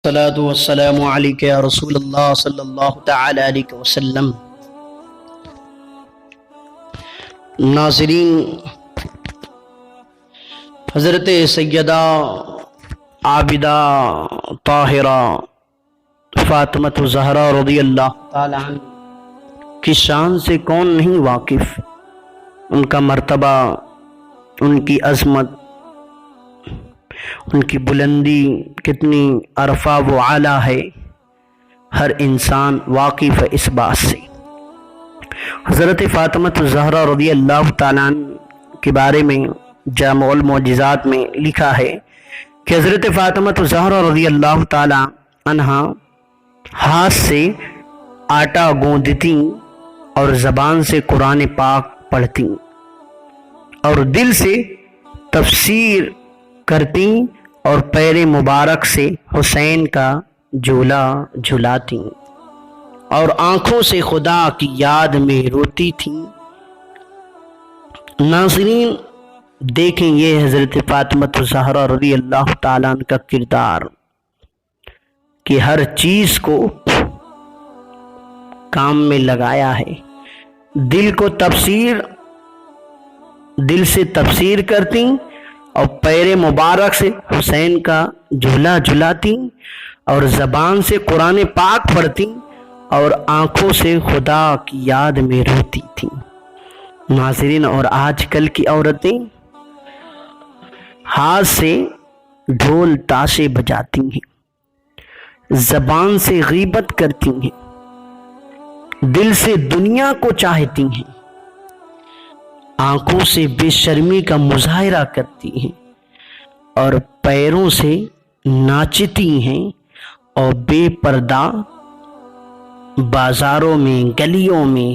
الصلاة والسلام علیک یا رسول اللہ صلی اللہ تعالی علیہ وسلم۔ ناظرین، حضرت سیدہ عابدہ طاہرہ فاطمہ زہرا رضی اللہ تعالی عنہ کی شان سے کون نہیں واقف؟ ان کا مرتبہ، ان کی عظمت، ان کی بلندی کتنی عرفہ و اعلیٰ ہے، ہر انسان واقف ہے اس بات سے۔ حضرت فاطمہ زہرا رضی اللہ تعالیٰ عنہ کے بارے میں جامع المعجزات میں لکھا ہے کہ حضرت فاطمہ زہرا رضی اللہ تعالیٰ عنہ ہاتھ سے آٹا گوندتی اور زبان سے قرآن پاک پڑھتی اور دل سے تفسیر کرتی اور پیر مبارک سے حسین کا جھولا جھلاتی اور آنکھوں سے خدا کی یاد میں روتی تھیں۔ ناظرین دیکھیں، یہ حضرت فاطمہ زہرا رضی اللہ تعالیٰ عنہ کا کردار کہ ہر چیز کو کام میں لگایا ہے، دل سے تفسیر کرتی اور پیر مبارک سے حسین کا جھولا جھلاتی اور زبان سے قرآن پاک پڑھتی اور آنکھوں سے خدا کی یاد میں روتی تھی۔ ناظرین، اور آج کل کی عورتیں ہاتھ سے ڈھول تاشے بجاتی ہیں، زبان سے غیبت کرتی ہیں، دل سے دنیا کو چاہتی ہیں، آنکھوں سے بے شرمی کا مظاہرہ کرتی ہیں اور پیروں سے ناچتی ہیں اور بے پردہ بازاروں میں گلیوں میں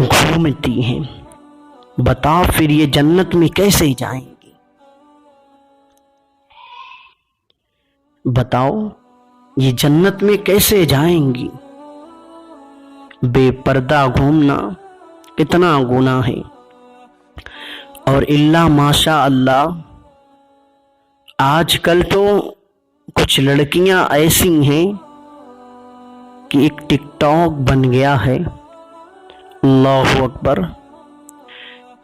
گھومتی ہیں۔ بتاؤ پھر یہ جنت میں کیسے جائیں گی؟ بتاؤ یہ جنت میں کیسے جائیں گی؟ بے پردہ گھومنا کتنا گناہ ہے۔ اور اللہ ماشاء اللہ آج کل تو کچھ لڑکیاں ایسی ہیں کہ ایک ٹک ٹاک بن گیا ہے، اللہ اکبر،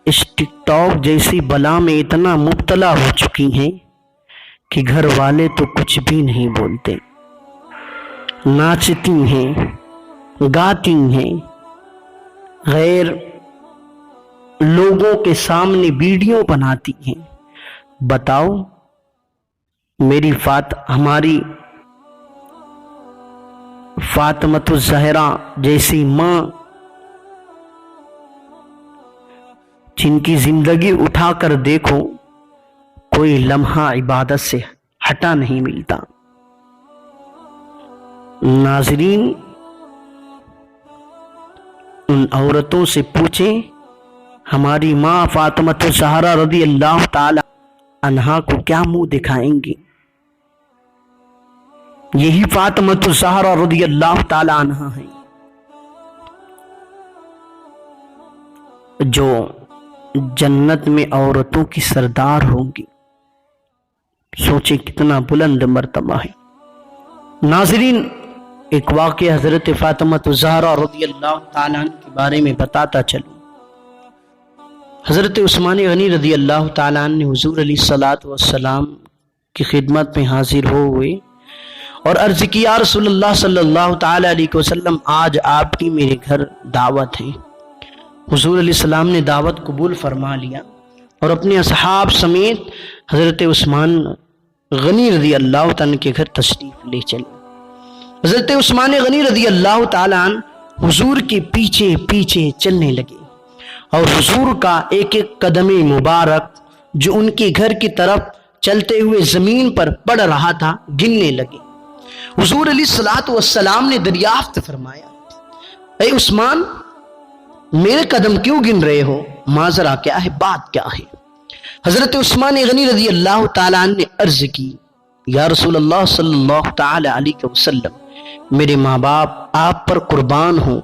اس ٹک ٹاک جیسی بلا میں اتنا مبتلا ہو چکی ہیں کہ گھر والے تو کچھ بھی نہیں بولتے، ناچتی ہیں، گاتی ہیں، غیر لوگوں کے سامنے ویڈیو بناتی ہیں۔ بتاؤ ہماری فاطمہ الزہرا جیسی ماں جن کی زندگی اٹھا کر دیکھو کوئی لمحہ عبادت سے ہٹا نہیں ملتا۔ ناظرین، ان عورتوں سے پوچھیں ہماری ماں فاطمہ الزہرا رضی اللہ تعالی عنہا کو کیا منہ دکھائیں گی؟ یہی فاطمہ الزہرا رضی اللہ تعالی عنہا ہیں جو جنت میں عورتوں کی سردار ہوں گی۔ سوچیں کتنا بلند مرتبہ ہے۔ ناظرین، ایک واقعہ حضرت فاطمہ الزہرا رضی اللہ تعالیٰ عنہ کے بارے میں بتاتا چلوں۔ حضرت عثمان غنی رضی اللہ تعالیٰ عنہ نے حضور علیہ الصلوۃ والسلام کی خدمت میں حاضر ہوئے اور عرض کی، یا رسول اللہ صلی اللہ تعالیٰ علیہ وسلم، آج آپ کی میرے گھر دعوت ہے۔ حضور علیہ السلام نے دعوت قبول فرما لیا اور اپنے اصحاب سمیت حضرت عثمان غنی رضی اللہ تعالیٰ کے گھر تشریف لے چلے۔ حضرت عثمان غنی رضی اللہ تعالیٰ عنہ حضور کے پیچھے پیچھے چلنے لگے اور حضور کا ایک ایک قدم مبارک جو ان کے گھر کی طرف چلتے ہوئے زمین پر پڑ رہا تھا گننے لگے۔ حضور علیہ الصلوۃ والسلام نے دریافت فرمایا، اے عثمان، میرے قدم کیوں گن رہے ہو؟ ماجرا کیا ہے، بات کیا ہے؟ حضرت عثمان غنی رضی اللہ تعالیٰ عنہ نے عرض کی، یا رسول اللہ صلی اللہ تعالی علیہ وسلم، میرے ماں باپ آپ پر قربان ہوں،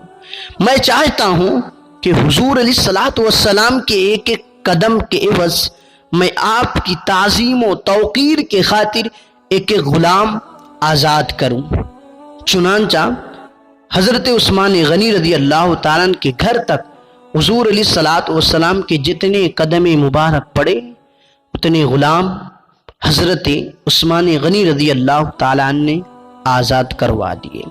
میں چاہتا ہوں کہ حضور علیہ الصلوۃ والسلام کے ایک ایک قدم کے عوض میں آپ کی تعظیم و توقیر کے خاطر ایک ایک غلام آزاد کروں۔ چنانچہ حضرت عثمان غنی رضی اللہ تعالیٰ عنہ کے گھر تک حضور علیہ الصلوۃ والسلام کے جتنے قدم مبارک پڑے اتنے غلام حضرت عثمان غنی رضی اللہ تعالیٰ عنہ نے آزاد کروا دیے۔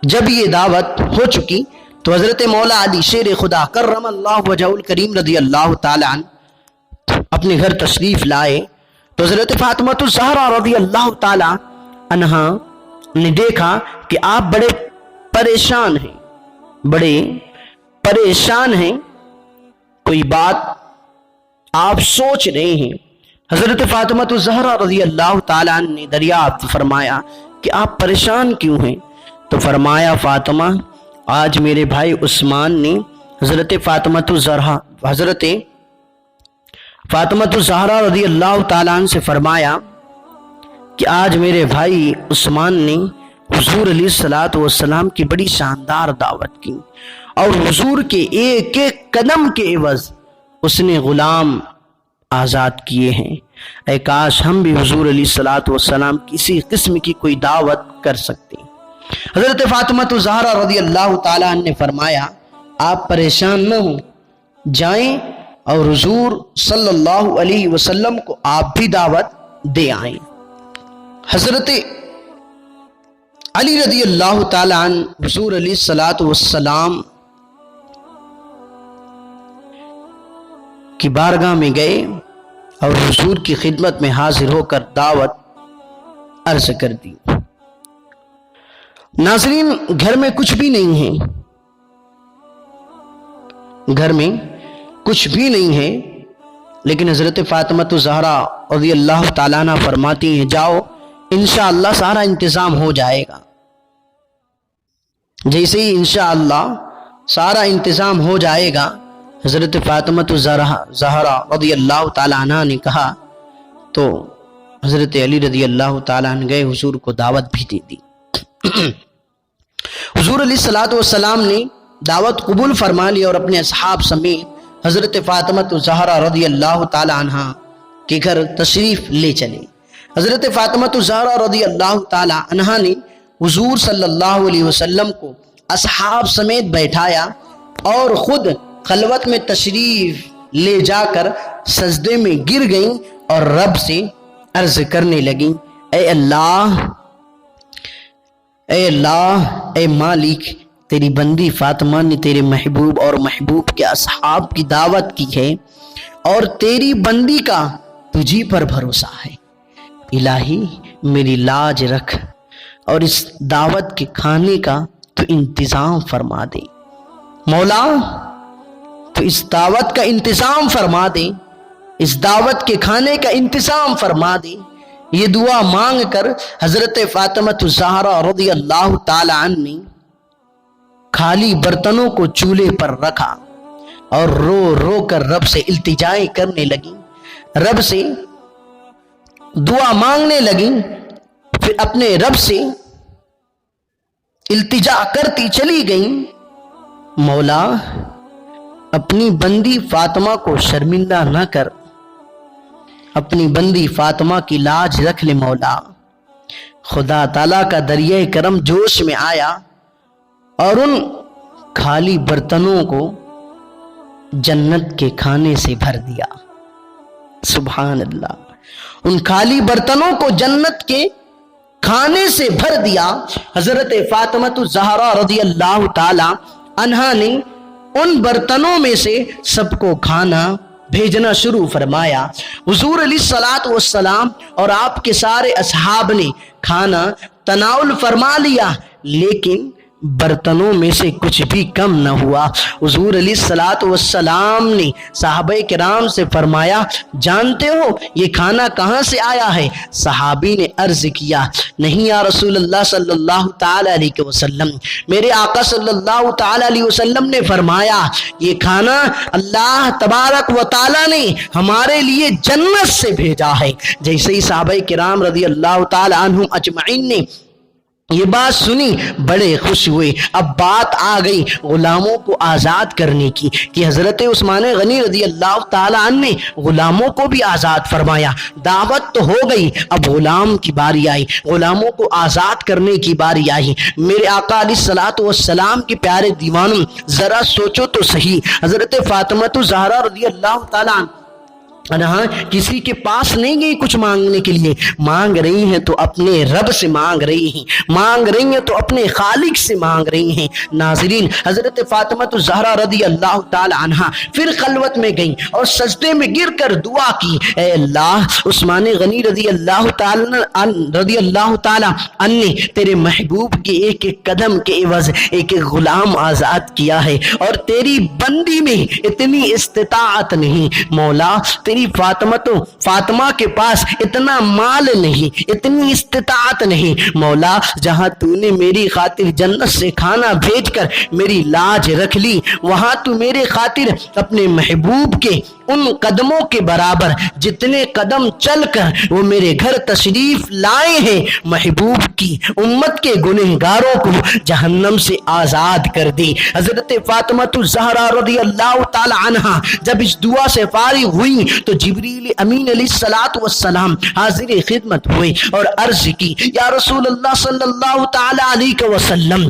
جب یہ دعوت ہو چکی تو حضرت مولا علی شیر خدا کرم اللہ وجہہ الکریم رضی اللہ تعالیٰ عنہ اپنے گھر تشریف لائے تو حضرت فاطمہ الزہرا رضی اللہ تعالیٰ عنہا نے دیکھا کہ آپ بڑے پریشان ہیں، کوئی بات آپ سوچ رہے ہیں۔ حضرت فاطمہ الزہرا رضی اللہ تعالیٰ عنہ نے دریافت فرمایا کہ آپ پریشان کیوں ہیں؟ تو فرمایا فاطمہ آج میرے بھائی عثمان نے حضرت فاطمہ الزہرا رضی اللہ تعالیٰ عنہ سے فرمایا کہ آج میرے بھائی عثمان نے حضور علیہ الصلوۃ والسلام کی بڑی شاندار دعوت کی اور حضور کے ایک ایک قدم کے عوض اس نے غلام آزاد کیے ہیں۔ اے کاش ہم بھی حضور علیہ الصلوۃ والسلام کسی قسم کی کوئی دعوت کر سکتے۔ حضرت فاطمہ الزہرا رضی اللہ تعالیٰ عنہ نے فرمایا آپ پریشان نہ ہوں، جائیں اور حضور صلی اللہ علیہ وسلم کو آپ بھی دعوت دے آئیں۔ حضرت علی رضی اللہ تعالیٰ عنہ حضور علیہ الصلوۃ والسلام کی بارگاہ میں گئے اور حضور کی خدمت میں حاضر ہو کر دعوت عرض کر دی۔ ناظرین، گھر میں کچھ بھی نہیں ہے، لیکن حضرت فاطمہ الزہرا رضی اللہ تعالیٰ عنہ فرماتی ہیں جاؤ انشاءاللہ سارا انتظام ہو جائے گا۔ جیسے ہی انشاءاللہ سارا انتظام ہو جائے گا، حضرت فاطمہ الزہرا رضی اللہ تعالیٰ عنہ نے کہا تو حضرت علی رضی اللہ تعالیٰ عنہ گئے، حضور کو دعوت بھی دے دی۔ حضور علیہ الصلوۃ والسلام نے دعوت قبول فرما لی اور اپنے اصحاب سمیت حضرت فاطمہ الزہرا رضی اللہ تعالیٰ عنہ کے گھر تشریف لے چلے۔ حضرت فاطمہ الزہرا رضی اللہ تعالیٰ عنہ نے حضور صلی اللہ علیہ وسلم کو اصحاب سمیت بیٹھایا اور خود خلوت میں تشریف لے جا کر سجدے میں گر گئیں اور رب سے عرض کرنے لگیں اے اللہ اے مالک، تیری بندی فاطمہ نے تیرے محبوب اور محبوب کے اصحاب کی دعوت کی ہے اور تیری بندی کا تجھی پر بھروسہ ہے۔ الہی میری لاج رکھ اور اس دعوت کے کھانے کا تو انتظام فرما دے۔ مولا تو اس دعوت کا انتظام فرما دے، اس دعوت کے کھانے کا انتظام فرما دے۔ یہ دعا مانگ کر حضرت فاطمہ الزہرا رضی اللہ تعالی عنہ نے خالی برتنوں کو چولہے پر رکھا اور رو رو کر رب سے التجائیں کرنے لگی، رب سے دعا مانگنے لگی، پھر اپنے رب سے التجا کرتی چلی گئیں مولا اپنی بندی فاطمہ کو شرمندہ نہ کر، اپنی بندی فاطمہ کی لاج رکھ لے مولا۔ خدا تعالیٰ کا دریائے کرم جوش میں آیا اور ان خالی برتنوں کو جنت کے کھانے سے بھر دیا۔ سبحان اللہ، ان خالی برتنوں کو جنت کے کھانے سے بھر دیا۔ حضرت فاطمہ الزہرا رضی اللہ تعالی عنہا نے ان برتنوں میں سے سب کو کھانا بھیجنا شروع فرمایا۔ حضور علیہ الصلوۃ والسلام اور آپ کے سارے اصحاب نے کھانا تناول فرما لیا، لیکن برتنوں میں سے کچھ بھی کم نہ ہوا۔ حضور علیہ الصلوۃ والسلام نے صحابہ کرام سے فرمایا جانتے ہو یہ کھانا کہاں سے آیا ہے؟ صحابی نے عرض کیا نہیں یا رسول اللہ صلی اللہ تعالی علیہ وسلم، میرے آقا صلی اللہ تعالی علیہ وسلم نے فرمایا یہ کھانا اللہ تبارک و تعالی نے ہمارے لیے جنت سے بھیجا ہے۔ جیسے ہی صحابہ کرام رضی اللہ تعالی عنہم اجمعین نے یہ بات سنی بڑے خوش ہوئے۔ اب بات آ گئی غلاموں کو آزاد کرنے کی کہ حضرت عثمان غنی رضی اللہ تعالیٰ عنہ نے غلاموں کو بھی آزاد فرمایا۔ دعوت تو ہو گئی، اب غلام کی باری آئی، غلاموں کو آزاد کرنے کی باری آئی۔ میرے آقا علیہ الصلوۃ والسلام کے پیارے دیوانوں، ذرا سوچو تو صحیح، حضرت فاطمہ الزہرا رضی اللہ تعالیٰ عنہا کسی کے پاس نہیں گئی کچھ مانگنے کے لیے، مانگ رہی ہیں تو اپنے رب سے مانگ رہی ہیں، مانگ رہی ہیں تو اپنے خالق سے مانگ رہی ہیں۔ ناظرین، حضرت فاطمہ الزہرا رضی اللہ تعالی عنہا پھر خلوت میں گئیں اور سجدے میں گر کر دعا کی، اے اللہ، عثمان غنی رضی اللہ تعالی عنہ نے تیرے محبوب کے ایک ایک قدم کے عوض ایک ایک غلام آزاد کیا ہے، اور تیری بندی میں اتنی استطاعت نہیں مولا، تیری فاطمہ کے پاس اتنا مال نہیں، اتنی استطاعت نہیں مولا، جہاں تو نے میری خاطر جنت سے کھانا بھیج کر میری لاج رکھ لی، وہاں تو میرے خاطر اپنے محبوب کے ان قدموں کے برابر جتنے قدم چل کر وہ میرے گھر تشریف لائے ہیں، محبوب کی امت کے گنہگاروں کو جہنم سے آزاد کر دی۔ حضرت فاطمہ الزہرا رضی اللہ تعالی عنہا جب اس دعا سے فارغ ہوئی تو جبریل امین علیہ الصلوۃ والسلام حاضر خدمت ہوئے اور عرض کی، یا رسول اللہ صلی اللہ تعالی علیہ وسلم،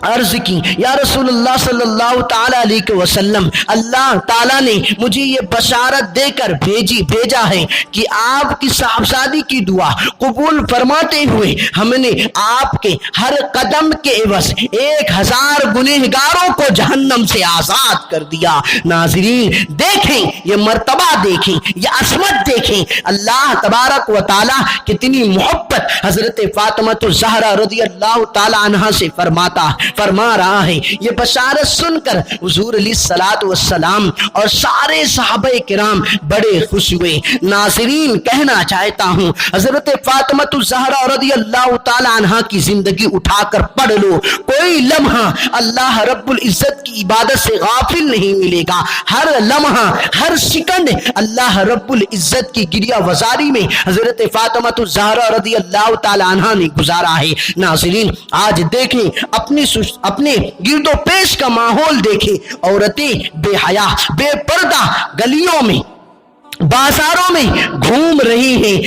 عرض کی یا رسول اللہ صلی اللہ تعالی علیہ وسلم، اللہ تعالیٰ نے مجھے یہ بشارت دے کر بھیجا ہے کہ آپ کی صاحبزادی کی دعا قبول فرماتے ہوئے ہم نے آپ کے ہر قدم کے عوض 1000 گنہگاروں کو جہنم سے آزاد کر دیا۔ ناظرین دیکھیں، یہ مرتبہ دیکھیں، یہ عظمت دیکھیں، اللہ تبارک و تعالیٰ کتنی محبت حضرت فاطمہ الزہرا رضی اللہ تعالی عنہا سے فرما رہا ہے۔ یہ بشارت سن کر حضور علیہ الصلوۃ والسلام اور سارے صحابہ کرام بڑے خوش ہوئے۔ ناظرین کہنا چاہتا ہوں، حضرت فاطمہ الزہرا رضی اللہ تعالی عنہا کی زندگی اٹھا کر پڑھ لو، کوئی لمحہ اللہ رب العزت کی عبادت سے غافل نہیں ملے گا، ہر لمحہ ہر سیکنڈ اللہ رب العزت کی گریہ وزاری میں حضرت فاطمہ الزہرا رضی اللہ تعالی عنہا نے گزارا ہے۔ ناظرین آج دیکھیں اپنے گرد و پیش کا ماحول دیکھیں، عورتیں بے حیا بے پردہ گلیوں میں بازاروں میں گھوم رہی ہیں۔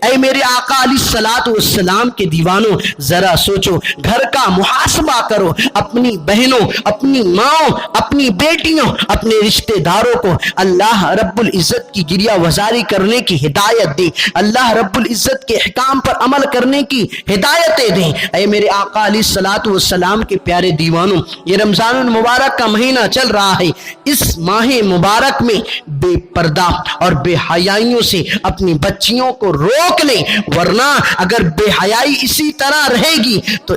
اے میرے آقا علیہ الصلوۃ والسلام کے دیوانوں، ذرا سوچو، گھر کا محاسبہ کرو، اپنی بہنوں، اپنی ماں، اپنی بیٹیوں، اپنے رشتہ داروں کو اللہ رب العزت کی گریہ وزاری کرنے کی ہدایت دے، اللہ رب العزت کے احکام پر عمل کرنے کی ہدایتیں دیں۔ اے میرے آقا علیہ الصلوۃ والسلام کے پیارے دیوانوں، یہ رمضان المبارک کا مہینہ چل رہا ہے، اس ماہ مبارک میں بے پردہ اور بے حیائیوں سے اپنی بچیوں کو روک لیں، ورنہ اگر بے حیائی اسی طرح رہے گی تو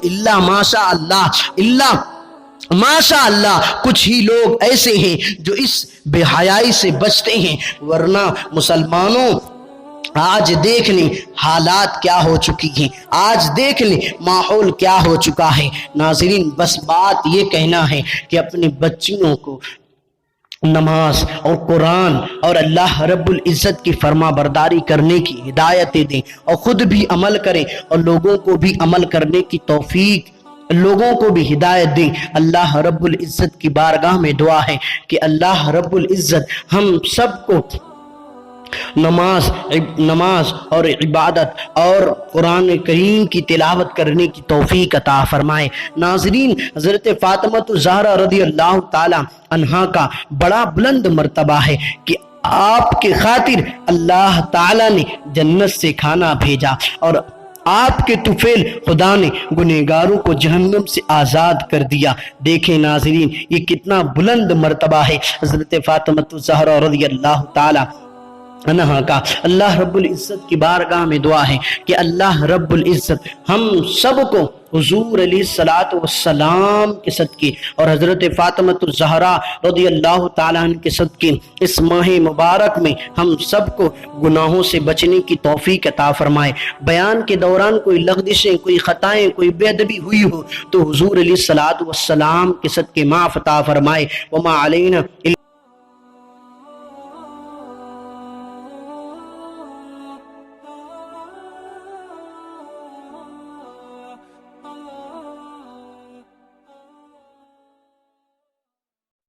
ماشاء اللہ کچھ ہی لوگ ایسے ہیں جو اس بے حیائی سے بچتے ہیں، ورنہ مسلمانوں آج دیکھ لیں حالات کیا ہو چکی ہیں، آج دیکھ لیں ماحول کیا ہو چکا ہے۔ ناظرین بس بات یہ کہنا ہے کہ اپنی بچیوں کو نماز اور قرآن اور اللہ رب العزت کی فرما برداری کرنے کی ہدایتیں دیں، اور خود بھی عمل کریں اور لوگوں کو بھی عمل کرنے کی توفیق، لوگوں کو بھی ہدایت دیں۔ اللہ رب العزت کی بارگاہ میں دعا ہے کہ اللہ رب العزت ہم سب کو نماز اور عبادت اور قرآن کریم کی تلاوت کرنے کی توفیق عطا فرمائے۔ ناظرین حضرت فاطمہ الزہرا رضی اللہ تعالی عنہا کا بڑا بلند مرتبہ ہے کہ آپ کے خاطر اللہ تعالی نے جنت سے کھانا بھیجا، اور آپ کے طفیل خدا نے گنہگاروں کو جہنم سے آزاد کر دیا۔ دیکھیں ناظرین یہ کتنا بلند مرتبہ ہے حضرت فاطمہ الزہرا رضی اللہ تعالی عنہا کا۔ اللہ رب العزت کی بارگاہ میں دعا ہے کہ اللہ رب العزت ہم سب کو حضور علیہ الصلوۃ والسلام کے صدقے اور حضرت فاطمہ الزہرا رضی اللہ تعالیٰ عنہ کے صدقے اس ماہ مبارک میں ہم سب کو گناہوں سے بچنے کی توفیق عطا فرمائے۔ بیان کے دوران کوئی لغزشیں، کوئی خطائیں، کوئی بے ادبی ہوئی ہو تو حضور علیہ الصلوۃ والسلام کے صدقے معاف عطا فرمائے۔ وما علینا